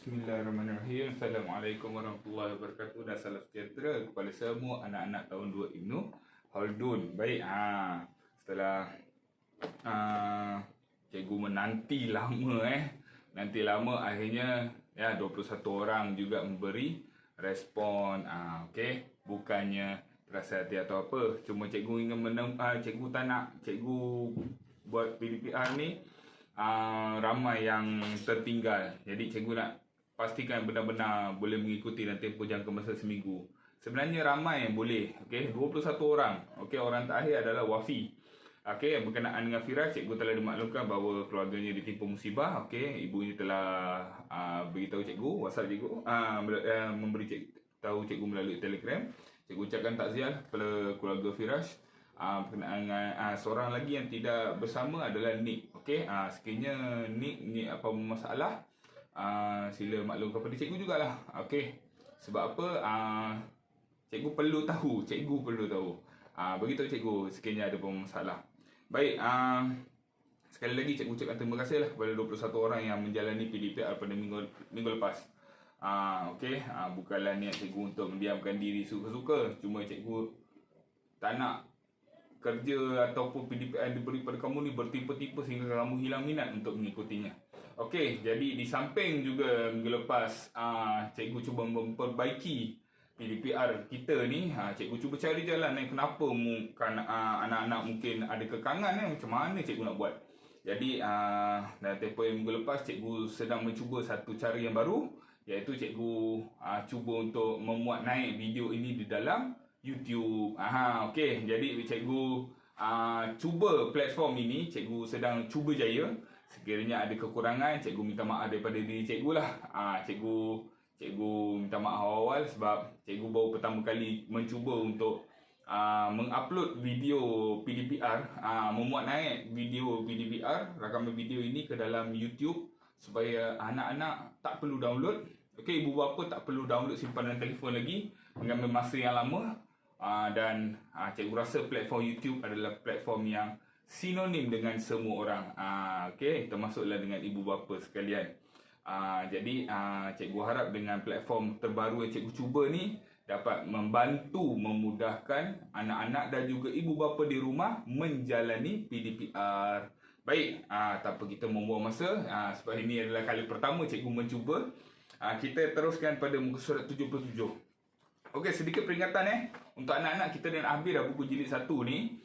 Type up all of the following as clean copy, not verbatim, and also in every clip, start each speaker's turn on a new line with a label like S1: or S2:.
S1: Bismillahirrahmanirrahim. Assalamualaikum warahmatullahi wabarakatuh. Dan salam sejahtera kepada semua anak-anak tahun 2 Ibnu Khaldun. Baik, setelah cikgu menanti lama nanti lama, akhirnya 21 orang juga memberi respon. Okey, bukannya terasa hati atau apa, cuma cikgu ingin cikgu tak nak cikgu buat PDPR ni ramai yang tertinggal. Jadi cikgu nak pastikan benar-benar boleh mengikuti dalam tempoh jangka masa seminggu. Sebenarnya ramai yang boleh. Okey, 21 orang. Okey, orang terakhir adalah Wafi. Okey, berkenaan dengan Firas, cikgu telah dimaklumkan bahawa keluarganya ditimpa musibah. Okey, ibunya telah beritahu cikgu, WhatsApp cikgu, memberi tahu cikgu melalui Telegram. Cikgu ucapkan takziah kepada keluarga Firas. Berkenaan dengan seorang lagi yang tidak bersama adalah Nick. Okey, sekiranya Nick apa masalah, sila maklum kepada cikgu jugalah. Okey, sebab apa, cikgu perlu tahu. Beritahu cikgu sekiranya ada masalah. Baik, sekali lagi cikgu ucapkan terima kasihlah kepada 21 orang yang menjalani PDPR pada minggu lepas. Okey, bukanlah niat cikgu untuk mendiamkan diri suka-suka, cuma cikgu tak nak kerja ataupun PDPR yang diberi pada kamu ni bertipu-tipu sehingga kamu hilang minat untuk mengikutinya. Okey, jadi di samping juga minggu lepas cikgu cuba memperbaiki PDPR kita ni, cikgu cuba cari jalan kenapa anak-anak mungkin ada kekangan macam mana cikgu nak buat. Jadi dalam tempoh minggu lepas, cikgu sedang mencuba satu cara yang baru, iaitu cikgu cuba untuk memuat naik video ini di dalam YouTube. Okey, jadi cikgu cuba platform ini, cikgu sedang cuba jaya. Sekiranya ada kekurangan, cikgu minta maaf daripada diri cikgu lah. Cikgu minta maaf awal sebab cikgu baru pertama kali mencuba untuk mengupload video PDPR, memuat naik video PDPR, rakaman video ini ke dalam YouTube supaya anak-anak tak perlu download. Okey, ibu bapa tak perlu download simpanan telefon lagi mengambil masa yang lama. Dan cikgu rasa platform YouTube adalah platform yang sinonim dengan semua orang. Okey, termasuklah dengan ibu bapa sekalian. Jadi cikgu harap dengan platform terbaru yang cikgu cuba ni dapat membantu memudahkan anak-anak dan juga ibu bapa di rumah menjalani PDPR. Baik, tanpa kita membuang masa, sebab ini adalah kali pertama cikgu mencuba, kita teruskan pada muka surat 77. Okey, sedikit peringatan untuk anak-anak kita dan habis dah buku jilid 1 ni.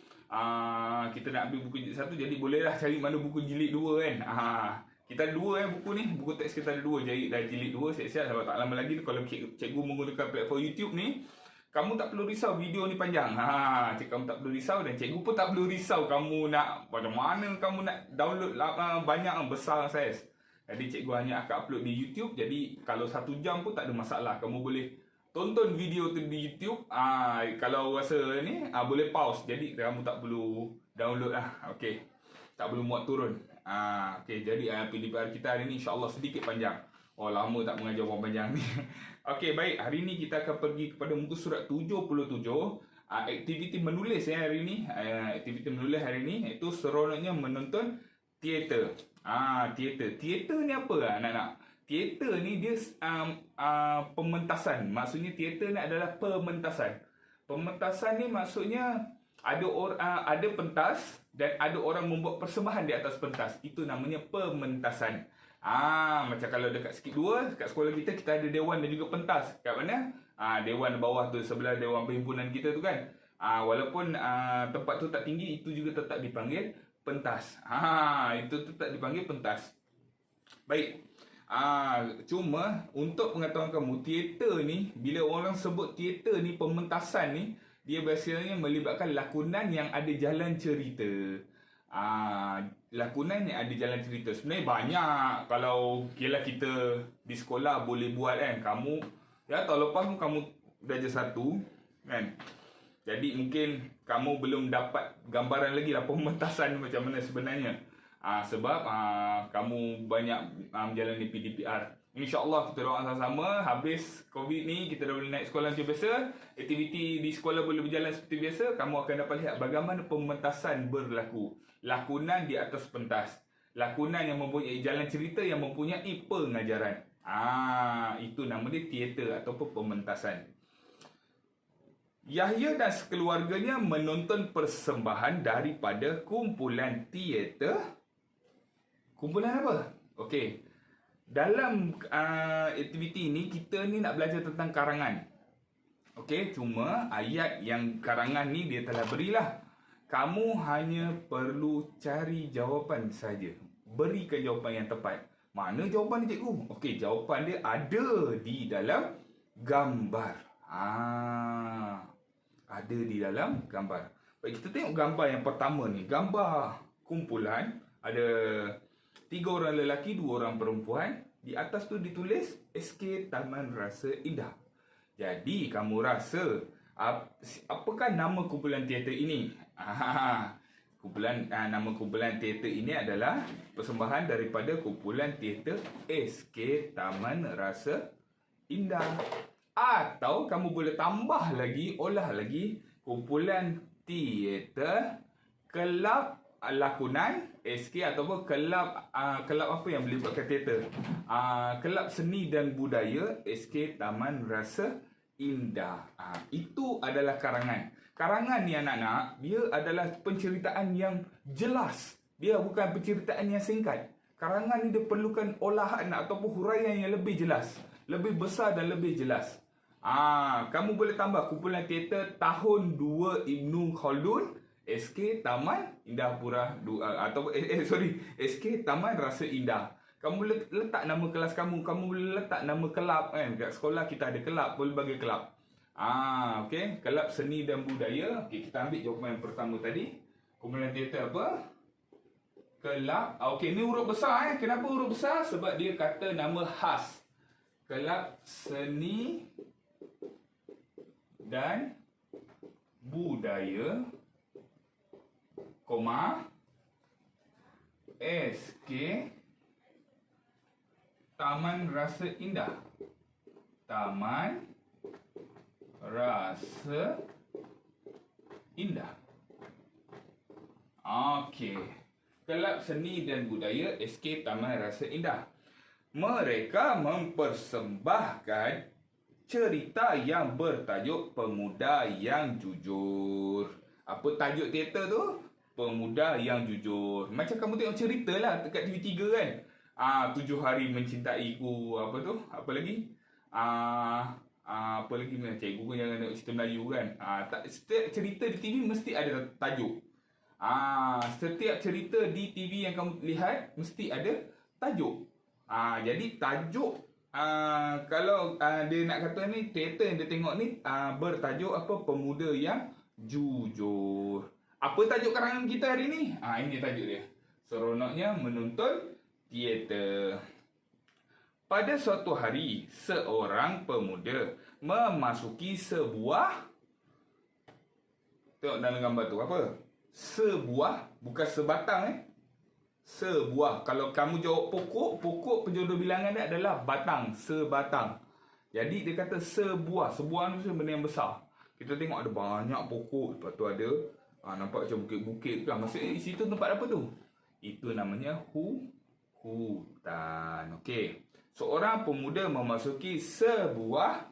S1: Kita nak ambil buku jilid 1, jadi bolehlah cari mana buku jilid 2 kan. Kita ada 2 buku ni, buku teks kita ada 2, jadi dah jilid 2 siap-siap. Sebab tak lama lagi kalau cikgu menggunakan platform YouTube ni, kamu tak perlu risau video ni panjang. Kamu tak perlu risau dan cikgu pun tak perlu risau kamu nak macam mana kamu nak download banyak besar saiz. Jadi cikgu hanya akan upload di YouTube. Jadi kalau 1 jam pun tak ada masalah. Kamu boleh tonton video tu di YouTube. Kalau rasa ni boleh pause. Jadi kamu tak perlu download lah. Okey, tak perlu muat turun. Okey, jadi PDPR kita hari ni insya-Allah sedikit panjang. Lama tak mengajar orang panjang ni. Okey, baik. Hari ni kita akan pergi kepada muka surat 77. Aktiviti menulis hari ni. Aktiviti menulis hari ni iaitu seronoknya menonton teater. Teater ni apa anak-anak? Teater ni dia pementasan. Maksudnya teater ni adalah pementasan. Pementasan ni maksudnya ada pentas dan ada orang membuat persembahan di atas pentas. Itu namanya pementasan. Macam kalau dekat Skip 2, kat sekolah kita ada dewan dan juga pentas. Kat mana? Dewan bawah tu sebelah dewan perhimpunan kita tu kan. Walaupun tempat tu tak tinggi, itu juga tetap dipanggil pentas. Itu tetap dipanggil pentas. Baik. Cuma untuk pengetahuan kamu, teater ni, bila orang sebut teater ni, pementasan ni, dia biasanya melibatkan lakonan yang ada jalan cerita. Lakonan yang ada jalan cerita sebenarnya banyak. Kalau kira kita di sekolah boleh buat kan. Kamu tahun lepas pun kamu darjah 1 kan. Jadi mungkin kamu belum dapat gambaran lagi lah pementasan macam mana sebenarnya. Sebab kamu banyak menjalani PDPR. InsyaAllah kita doa sama-sama habis COVID ni kita dah boleh naik sekolah macam biasa. Aktiviti di sekolah boleh berjalan seperti biasa. Kamu akan dapat lihat bagaimana pementasan berlaku. Lakonan di atas pentas. Lakonan yang mempunyai jalan cerita yang mempunyai pengajaran. Itu nama dia teater ataupun pementasan. Yahya dan sekeluarganya menonton persembahan daripada kumpulan teater. Kumpulan apa? Okey. Dalam aktiviti ini kita ni nak belajar tentang karangan. Okey, cuma ayat yang karangan ni dia telah berilah. Kamu hanya perlu cari jawapan saja. Berikan jawapan yang tepat. Mana jawapan dia, cikgu? Okey, jawapan dia ada di dalam gambar. Ada di dalam gambar. Baik, kita tengok gambar yang pertama ni. Gambar kumpulan. Ada 3 orang lelaki, 2 orang perempuan. Di atas tu ditulis SK Taman Rasa Indah. Jadi, kamu rasa apakah nama kumpulan teater ini? Nama kumpulan teater ini adalah persembahan daripada kumpulan teater SK Taman Rasa Indah. Atau kamu boleh tambah lagi, olah lagi, kumpulan teater kelab lakonan SK ataupun kelab apa yang melibatkan teater. Kelab seni dan budaya SK Taman Rasa Indah. Itu adalah karangan. Karangan ni anak-anak, dia adalah penceritaan yang jelas. Dia bukan penceritaan yang singkat. Karangan ni dia perlukan olahan ataupun huraian yang lebih jelas, lebih besar dan lebih jelas. Kamu boleh tambah kumpulan teater tahun 2 Ibnu Khaldun, SK Taman Indahpura atau SK Taman Rasa Indah. Kamu boleh letak nama kelas kamu boleh letak nama kelab kan. Kat sekolah kita ada kelab, boleh bagi kelab. Okey, kelab seni dan budaya. Okey, kita ambil jawapan yang pertama tadi. Kumpulan teater apa? Kelab. Okey, ni huruf besar Kenapa huruf besar? Sebab dia kata nama khas. Kelab seni dan budaya, SK Taman Rasa Indah. Taman Rasa Indah. Okey. Kelab Seni dan Budaya SK Taman Rasa Indah. Mereka mempersembahkan cerita yang bertajuk Pemuda Yang Jujur. Apa tajuk teater tu? Pemuda Yang Jujur. Macam kamu tengok cerita lah dekat TV3 kan. 7 Hari Mencintaiku. Apa tu? Apa lagi? Apa lagi? Cikgu pun jangan tengok cerita Melayu kan. Setiap cerita di TV mesti ada tajuk. Setiap cerita di TV yang kamu lihat mesti ada tajuk. Jadi tajuk kalau dia nak kata ni teater yang dia tengok ni bertajuk apa? Pemuda Yang Jujur. Apa tajuk karangan kita hari ni? Ini tajuk dia. Seronoknya menonton teater. Pada suatu hari, seorang pemuda memasuki sebuah... Tengok dalam gambar tu apa? Sebuah, bukan sebatang Sebuah. Kalau kamu jawab pokok penjodoh bilangan dia adalah batang, sebatang. Jadi dia kata sebuah. Sebuah ni benda yang besar. Kita tengok ada banyak pokok. Lepas tu ada nampak macam bukit-bukit kan. Maksudnya situ tempat apa tu? Itu namanya hutan. Okey. Seorang pemuda memasuki sebuah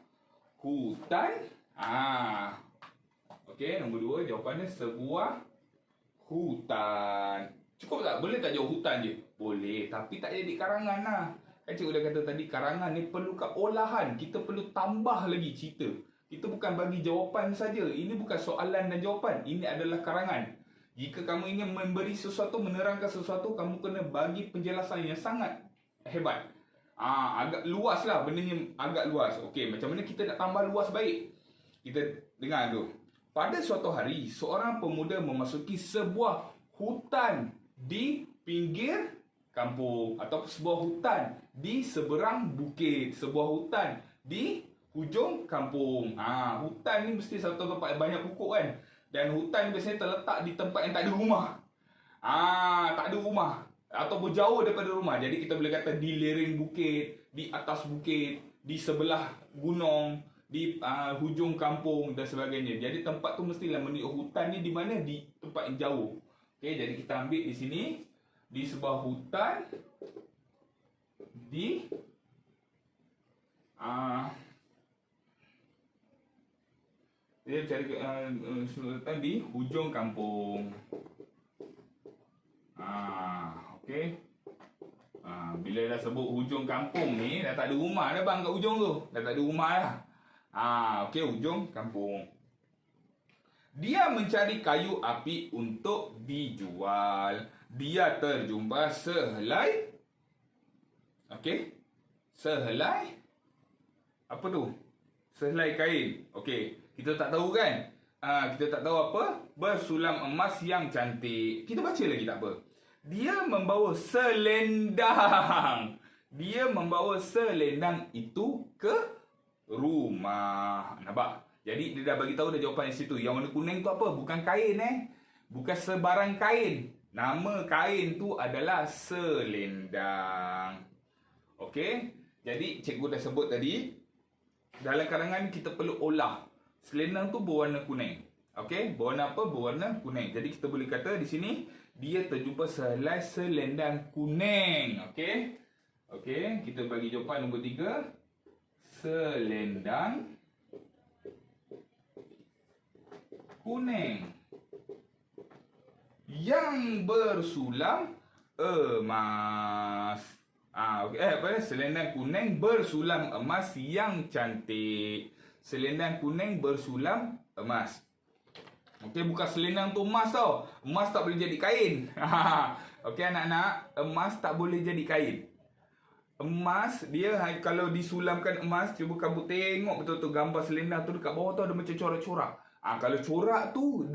S1: hutan. Okey, nombor 2 jawapannya sebuah hutan. Cukup tak? Boleh tak jawab hutan je? Boleh, tapi tak jadi karangan lah. Kan cikgu dah kata tadi, karangan ni perlukan olahan. Kita perlu tambah lagi cerita. Kita bukan bagi jawapan saja. Ini bukan soalan dan jawapan. Ini adalah karangan. Jika kamu ingin memberi sesuatu, menerangkan sesuatu, kamu kena bagi penjelasan yang sangat hebat. Agak luas lah. Benda ni agak luas. Okey, macam mana kita nak tambah luas baik? Kita dengar tu. Pada suatu hari, seorang pemuda memasuki sebuah hutan di pinggir kampung atau sebuah hutan di seberang bukit, sebuah hutan di hujung kampung. Hutan ni mesti satu tempat yang banyak pokok kan. Dan hutan biasanya terletak di tempat yang tak ada rumah. Tak ada rumah ataupun jauh daripada rumah. Jadi kita boleh kata di lereng bukit, di atas bukit, di sebelah gunung, di hujung kampung dan sebagainya. Jadi tempat tu mestilah hutan ni di mana? Di tempat yang jauh. Okey, jadi kita ambil di sini di sebuah hutan di Ah, dia cari sultan di hujung kampung. Okey. Bila dah sebut hujung kampung ni, dah tak ada rumah dah bang kat hujung tu. Dah tak ada rumah dah. Okey, hujung kampung. Dia mencari kayu api untuk dijual. Dia terjumpa sehelai. Okey. Sehelai. Apa tu? Sehelai kain. Okey. Kita tak tahu kan? Kita tak tahu apa? Bersulam emas yang cantik. Kita baca lagi tak apa. Dia membawa selendang. Dia membawa selendang itu ke rumah. Nampak? Jadi dia dah bagi tahu dah jawapan di situ. Yang warna kuning tu apa? Bukan kain Bukan sebarang kain. Nama kain tu adalah selendang. Okey? Jadi cikgu dah sebut tadi, dalam karangan kita perlu olah. Selendang tu berwarna kuning. Okey? Berwarna apa? Berwarna kuning. Jadi kita boleh kata di sini dia terjumpa sehelai selendang kuning. Okey? Okey, kita bagi jawapan nombor 3. Selendang kuning yang bersulam emas. Selendang kuning bersulam emas yang cantik. Selendang kuning bersulam emas. Okey, bukan selendang tu emas tau. Emas tak boleh jadi kain. Okey anak-anak, emas tak boleh jadi kain. Emas dia kalau disulamkan emas, cuba kamu tengok betul-betul gambar selendang tu dekat bawah tu ada macam corak-corak. Kalau corak tu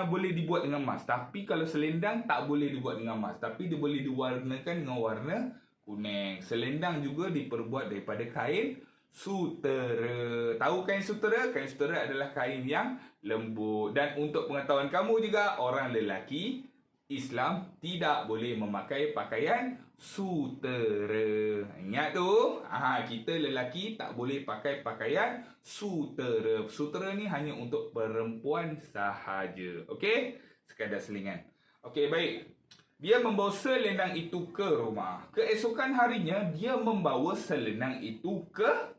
S1: boleh dibuat dengan emas. Tapi kalau selendang tak boleh dibuat dengan emas. Tapi dia boleh diwarnakan dengan warna kuning. Selendang juga diperbuat daripada kain sutera. Tahu kain sutera? Kain sutera adalah kain yang lembut. Dan untuk pengetahuan kamu juga, orang lelaki Islam tidak boleh memakai pakaian sutera. Ingat tu, kita lelaki tak boleh pakai pakaian sutera. Sutera ni hanya untuk perempuan sahaja. Okey? Sekadar selingan. Okey, baik. Dia membawa selendang itu ke rumah. Keesokan harinya, dia membawa selendang itu ke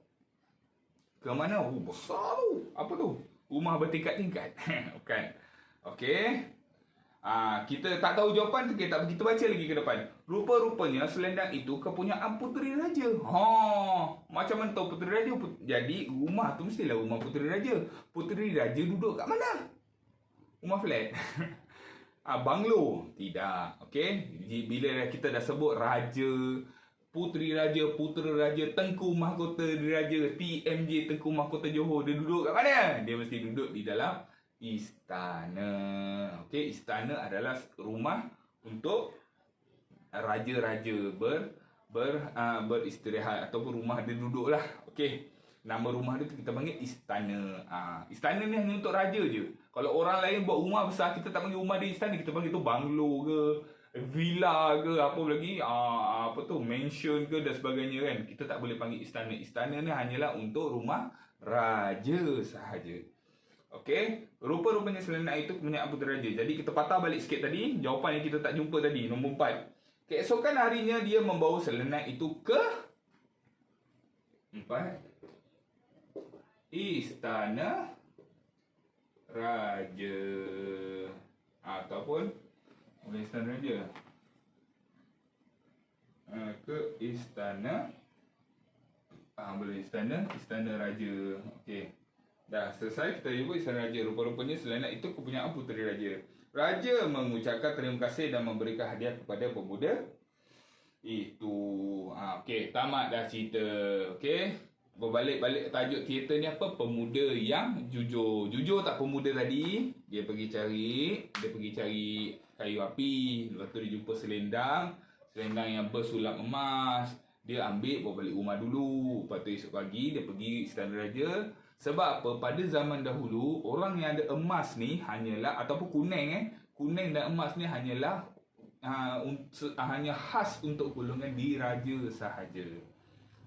S1: mana? Besar tu. Apa tu? Rumah bertingkat-tingkat. Bukan. Okey. Kita tak tahu jawapan tu, kita baca lagi ke depan. Rupa-rupanya selendang itu kepunyaan puteri raja. Macam mana tahu puteri raja? Jadi rumah tu mestilah rumah puteri raja. Puteri raja duduk kat mana? Rumah flat. Banglo. Tidak. Okey. Bila kita dah sebut raja, puteri raja, putera raja, Tengku Mahkota Raja, TMJ Tengku Mahkota Johor, dia duduk kat mana? Dia mesti duduk di dalam istana. Okey, istana adalah rumah untuk raja-raja beristirahat ataupun rumah dia duduklah. Okey. Nama rumah dia kita panggil istana. Istana ni hanya untuk raja je. Kalau orang lain buat rumah besar, kita tak panggil rumah dia istana, kita panggil tu banglo ke, villa ke, apa lagi, mansion ke dan sebagainya kan. Kita tak boleh panggil istana. Istana ni hanyalah untuk rumah raja sahaja. Okey, rupa-rupanya selendang itu kepunyaan putera raja. Jadi kita patah balik sikit tadi, jawapan yang kita tak jumpa tadi, nombor 4. Keesokan harinya dia membawa selendang itu ke 4. Istana raja. Ataupun istana raja. Ke istana. Boleh istana raja. Okey. Dah selesai kita sebut istana raja. Rupa-rupanya selendang itu kepunyaan puteri raja. Raja mengucapkan terima kasih dan memberikan hadiah kepada pemuda itu. Okey, tamat dah cerita. Okey. Berbalik-balik tajuk teater ni apa? Pemuda yang jujur. Jujur tak pemuda tadi? Dia pergi cari kayu api. Lepas tu dia jumpa selendang yang bersulam emas. Dia ambil, bawa balik rumah dulu. Lepas tu esok pagi dia pergi istana raja. Sebab apa? Pada zaman dahulu, orang yang ada emas ni hanyalah, ataupun kuning dan emas ni hanyalah hanya khas untuk golongan diraja sahaja.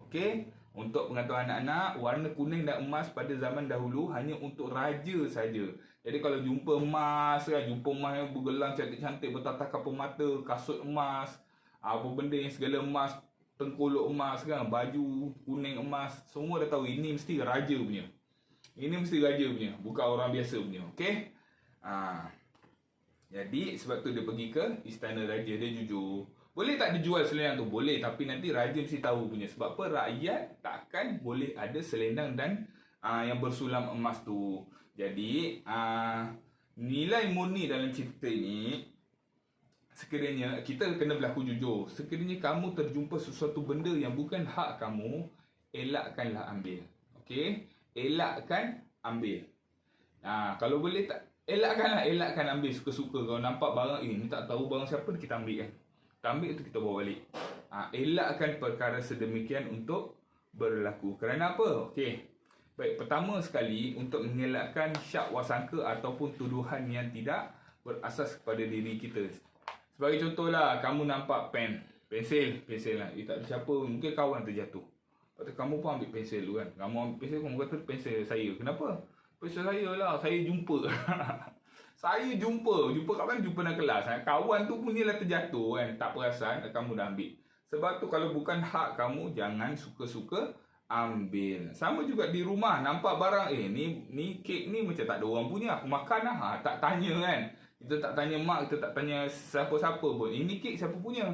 S1: Okey? Untuk pengetahuan anak-anak, warna kuning dan emas pada zaman dahulu hanya untuk raja saja. Jadi kalau jumpa emas yang bergelang cantik-cantik, bertatah kapur mata, kasut emas, apa benda yang segala emas, tengkolok emas kan, baju kuning emas, semua dah tahu ini mesti raja punya. Ini mesti raja punya, bukan orang biasa punya. Okey. Jadi sebab tu dia pergi ke istana raja, dia jujur. Boleh tak dia jual selendang tu? Boleh, tapi nanti raja mesti tahu punya. Sebab apa? Rakyat takkan boleh ada selendang dan yang bersulam emas tu. Jadi nilai murni dalam cerita ni, sekiranya kita kena berlaku jujur. Sekiranya kamu terjumpa sesuatu benda yang bukan hak kamu, elakkanlah ambil. Okey? Elakkan ambil. Kalau boleh tak, elakkan ambil suka-suka. Kalau nampak barang ni tak tahu barang siapa, kita ambil kan. Kita ambil tu kita bawa balik. Elakkan perkara sedemikian untuk berlaku. Kerana apa? Okey. Baik, pertama sekali untuk mengelakkan syak wasangka ataupun tuduhan yang tidak berasas kepada diri kita. Sebagai contohlah, kamu nampak pensel lah. Tak ada siapa, mungkin kawan terjatuh. Lepas tu kamu pun ambil pensel tu kan. Kamu ambil pensel, kamu kata pensel saya. Kenapa? Pensel saya lah, saya jumpa. Saya jumpa kat mana? Jumpa dalam kelas. Kawan tu punyalah terjatuh kan. Tak perasan, kamu dah ambil. Sebab tu kalau bukan hak kamu, jangan suka-suka ambil. Sama juga di rumah, nampak barang, ni kek ni macam tak ada orang punya, aku makan lah. Tak tanya kan. Kita tak tanya mak, kita tak tanya siapa-siapa pun. Ini kek siapa punya?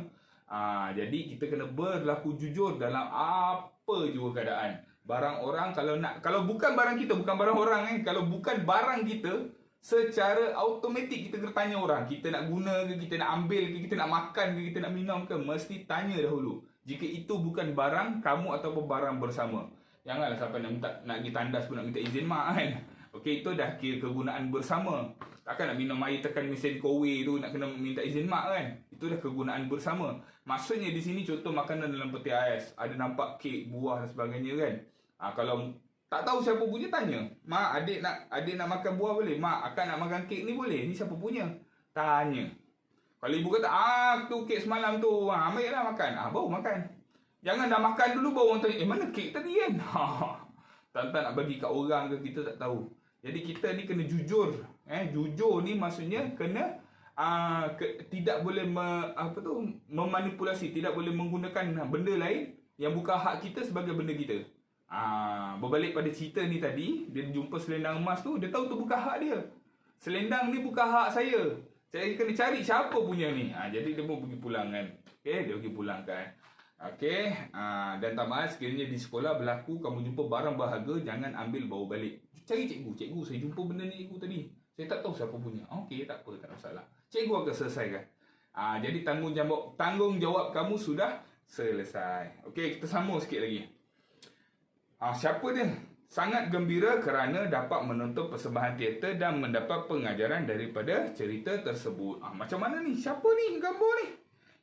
S1: Jadi kita kena berlaku jujur dalam apa juga keadaan. Barang orang kalau bukan barang kita, bukan barang orang kalau bukan barang kita, secara automatik kita kena tanya orang. Kita nak guna ke, kita nak ambil ke, kita nak makan ke, kita nak minum ke, mesti tanya dahulu. Jika itu bukan barang kamu ataupun barang bersama. Janganlah sampai nak pergi tandas pun nak minta izin mak kan. Okey, itu dah kira kegunaan bersama. Takkan nak minum air tekan mesin kowe tu nak kena minta izin mak kan. Itu dah kegunaan bersama. Maksudnya di sini contoh makanan dalam peti ais. Ada nampak kek, buah dan sebagainya kan. Kalau tak tahu siapa punya, tanya. Mak, adik nak makan buah boleh? Mak, akak nak makan kek ni boleh? Ni siapa punya? Tanya. Kalau ibu kata, tu kek semalam tu, ambillah makan. Baru makan. Jangan dah makan dulu baru orang tanya, mana kek tadi kan? Tak nak bagi kat orang ke, kita tak tahu. Jadi kita ni kena jujur. Jujur ni maksudnya kena tidak boleh memanipulasi, tidak boleh menggunakan benda lain yang bukan hak kita sebagai benda kita. Berbalik pada cerita ni tadi, dia jumpa selendang emas tu, dia tahu tu bukan hak dia. Selendang ni bukan hak saya. Saya kena cari siapa punya ni. Jadi dia pun pergi pulang kan. Okey, dia pergi pulang kan. Okey, dan tambahan sekiranya di sekolah berlaku kamu jumpa barang berharga, jangan ambil bawa balik. Cari cikgu, saya jumpa benda ni cikgu tadi. Saya tak tahu siapa punya. Okey, tak apa, tak ada masalah. Cikgu akan selesaikan. Jadi tanggungjawab kamu sudah selesai. Okey, kita sambung sikit lagi. Siapa dia? Sangat gembira kerana dapat menonton persembahan teater dan mendapat pengajaran daripada cerita tersebut. Macam mana ni? Siapa ni gambar ni?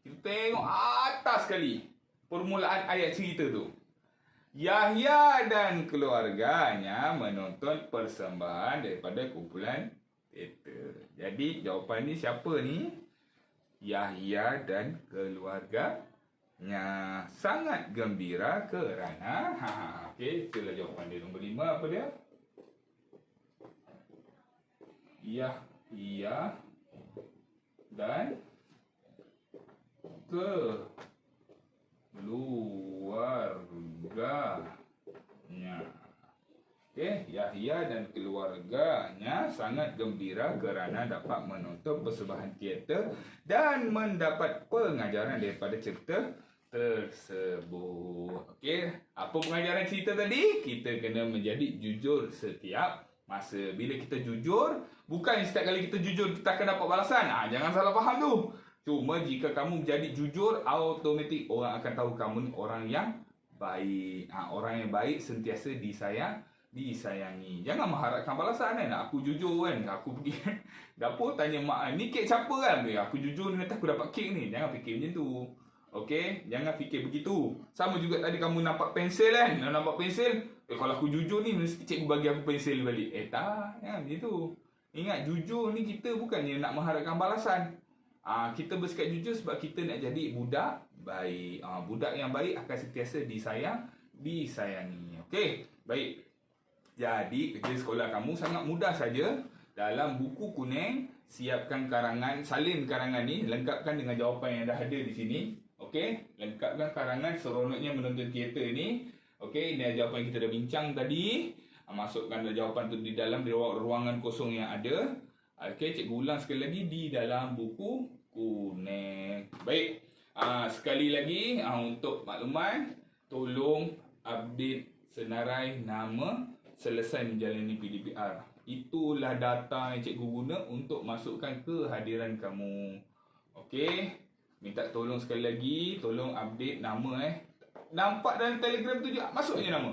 S1: Kita tengok atas sekali permulaan ayat cerita tu. Yahya dan keluarganya menonton persembahan daripada kumpulan teater. Jadi jawapan ni siapa ni? Yahya dan keluarganya sangat gembira kerana okey, itulah jawapan dia. Nombor 5 apa dia? Yahya dan keluarganya. Okey, Yahya dan keluarganya sangat gembira kerana dapat menonton persembahan teater dan mendapat pengajaran daripada cerita tersebut. Okey, apa pengajaran cerita tadi? Kita kena menjadi jujur setiap masa. Bila kita jujur, bukan setiap kali kita jujur kita akan dapat balasan. Jangan salah faham tu. Cuma jika kamu menjadi jujur, automatik orang akan tahu kamu ni orang yang baik. Orang yang baik sentiasa disayangi. Jangan mengharapkan balasan kan. Aku jujur kan, aku pergi dapur tanya mak, ni kek siapa kan? Aku jujur nanti aku dapat kek ni. Jangan fikir macam tu. Okey, jangan fikir begitu. Sama juga tadi kamu nampak pensel kan? Nampak pensel, kalau aku jujur ni mesti cikgu bagi aku pensel balik. Tak, macam tu. Ingat, jujur ni kita bukannya nak mengharapkan balasan. Kita bersikap jujur sebab kita nak jadi budak baik. Budak yang baik akan sentiasa disayangi. Okey, baik. Jadi kerja sekolah kamu sangat mudah saja. Dalam buku kuning, siapkan karangan, salin karangan ni, lengkapkan dengan jawapan yang dah ada di sini. Okey, lengkapkan karangan seronoknya menonton teater ni. Okey, ini jawapan yang kita dah bincang tadi. Masukkan jawapan tu di dalam ruangan kosong yang ada. Okey, cikgu ulang sekali lagi di dalam buku kuning. Baik. Sekali lagi untuk makluman, tolong update senarai nama selesai menjalani PDPR. Itulah data yang cikgu guna untuk masukkan kehadiran kamu. Okey. Minta tolong sekali lagi, tolong update nama Nampak dalam Telegram tu juga, masuk je nama.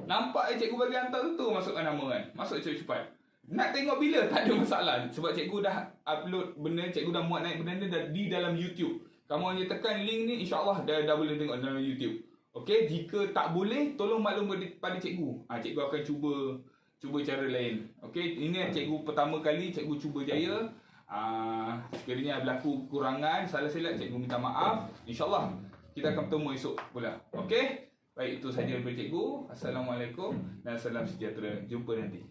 S1: Nampak cikgu bagi hantar tu masukkan nama kan. Masuk cepat-cepat. Nak tengok bila tak ada masalah. Sebab cikgu dah upload benda, cikgu dah muat naik benda di dalam YouTube. Kamu hanya tekan link ni, insya-Allah dah boleh tengok dalam YouTube. Okey, jika tak boleh, tolong maklum pada cikgu. Cikgu akan cuba cara lain. Okey, ini cikgu pertama kali cikgu cuba jaya. Sekiranya berlaku kekurangan, salah silap, cikgu minta maaf. InsyaAllah kita akan bertemu esok pula. Okey? Baik, itu sahaja daripada cikgu. Assalamualaikum dan salam sejahtera. Jumpa nanti.